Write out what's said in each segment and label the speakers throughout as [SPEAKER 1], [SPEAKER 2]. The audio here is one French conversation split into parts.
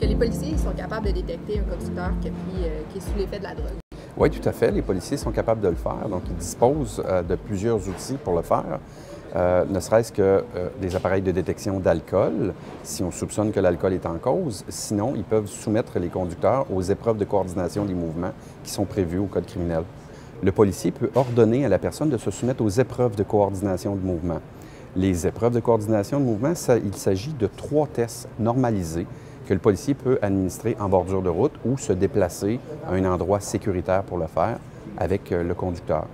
[SPEAKER 1] que les policiers sont capables de détecter un conducteur qui est sous l'effet de la drogue?
[SPEAKER 2] Oui, tout à fait. Les policiers sont capables de le faire. Donc, ils disposent de plusieurs outils pour le faire. Ne serait-ce que des appareils de détection d'alcool, si on soupçonne que l'alcool est en cause. Sinon, ils peuvent soumettre les conducteurs aux épreuves de coordination des mouvements qui sont prévues au Code criminel. Le policier peut ordonner à la personne de se soumettre aux épreuves de coordination de mouvement. Les épreuves de coordination de mouvement, il s'agit de 3 tests normalisés que le policier peut administrer en bordure de route ou se déplacer à un endroit sécuritaire pour le faire avec le conducteur.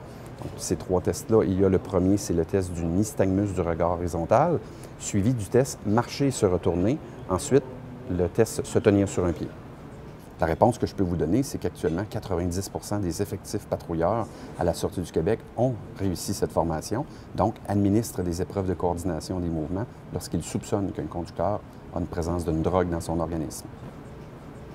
[SPEAKER 2] Donc, ces 3 tests-là, il y a le premier, c'est le test du nystagmus du regard horizontal, suivi du test marcher et se retourner. Ensuite, le test se tenir sur un pied. La réponse que je peux vous donner, c'est qu'actuellement, 90 % des effectifs patrouilleurs à la sortie du Québec ont réussi cette formation, donc administrent des épreuves de coordination des mouvements lorsqu'ils soupçonnent qu'un conducteur a une présence d'une drogue dans son organisme.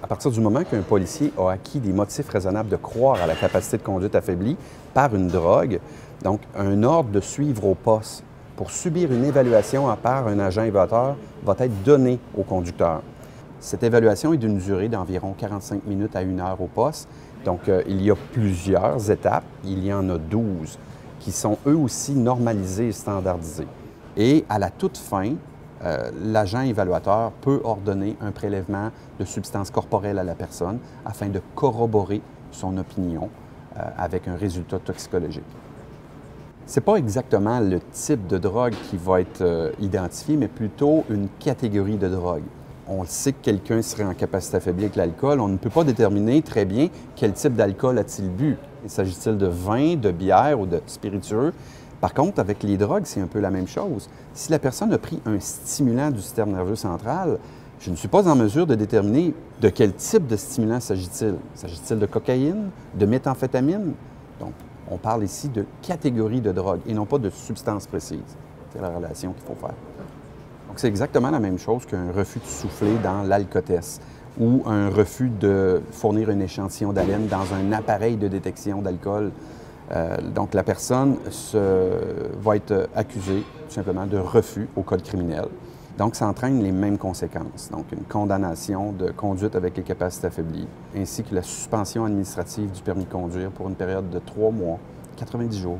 [SPEAKER 2] À partir du moment qu'un policier a acquis des motifs raisonnables de croire à la capacité de conduite affaiblie par une drogue, donc un ordre de suivre au poste pour subir une évaluation par un agent évaluateur va être donné au conducteur. Cette évaluation est d'une durée d'environ 45 minutes à 1 heure au poste. Donc, il y a plusieurs étapes. Il y en a 12 qui sont eux aussi normalisées et standardisées. Et à la toute fin, l'agent évaluateur peut ordonner un prélèvement de substances corporelles à la personne afin de corroborer son opinion avec un résultat toxicologique. Ce n'est pas exactement le type de drogue qui va être identifié, mais plutôt une catégorie de drogue. On sait que quelqu'un serait en capacité affaiblie avec l'alcool. On ne peut pas déterminer très bien quel type d'alcool a-t-il bu. S'agit-il de vin, de bière ou de spiritueux? Par contre, avec les drogues, c'est un peu la même chose. Si la personne a pris un stimulant du système nerveux central, je ne suis pas en mesure de déterminer de quel type de stimulant s'agit-il. S'agit-il de cocaïne, de méthamphétamine? Donc, on parle ici de catégorie de drogue et non pas de substance précise. C'est la relation qu'il faut faire. Donc, c'est exactement la même chose qu'un refus de souffler dans l'alcotest ou un refus de fournir un échantillon d'haleine dans un appareil de détection d'alcool. Donc, la personne va être accusée tout simplement de refus au Code criminel. Donc, ça entraîne les mêmes conséquences. Donc, une condamnation de conduite avec les capacités affaiblies, ainsi que la suspension administrative du permis de conduire pour une période de 3 mois, 90 jours,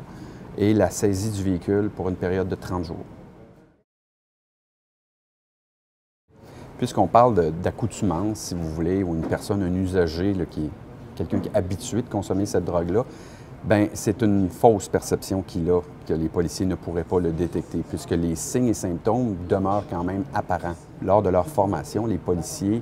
[SPEAKER 2] et la saisie du véhicule pour une période de 30 jours. Puisqu'on parle d'accoutumance, si vous voulez, ou une personne, un usager, là, qui est quelqu'un qui est habitué de consommer cette drogue-là, bien, c'est une fausse perception qu'il a, que les policiers ne pourraient pas le détecter, puisque les signes et symptômes demeurent quand même apparents. Lors de leur formation, les policiers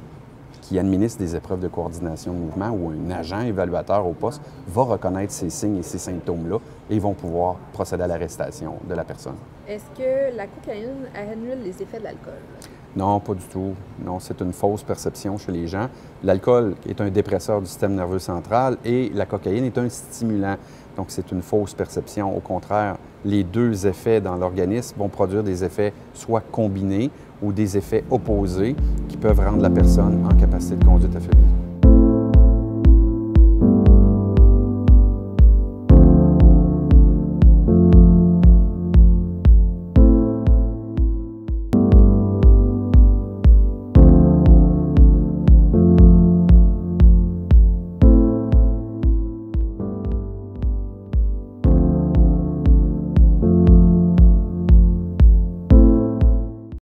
[SPEAKER 2] qui administrent des épreuves de coordination de mouvement ou un agent évaluateur au poste va reconnaître ces signes et ces symptômes-là et ils vont pouvoir procéder à l'arrestation de la personne.
[SPEAKER 1] Est-ce que la cocaïne annule les effets de l'alcool?
[SPEAKER 2] Non, pas du tout. Non, c'est une fausse perception chez les gens. L'alcool est un dépresseur du système nerveux central et la cocaïne est un stimulant. Donc, c'est une fausse perception. Au contraire, les deux effets dans l'organisme vont produire des effets soit combinés ou des effets opposés qui peuvent rendre la personne en capacité de conduite affaiblie.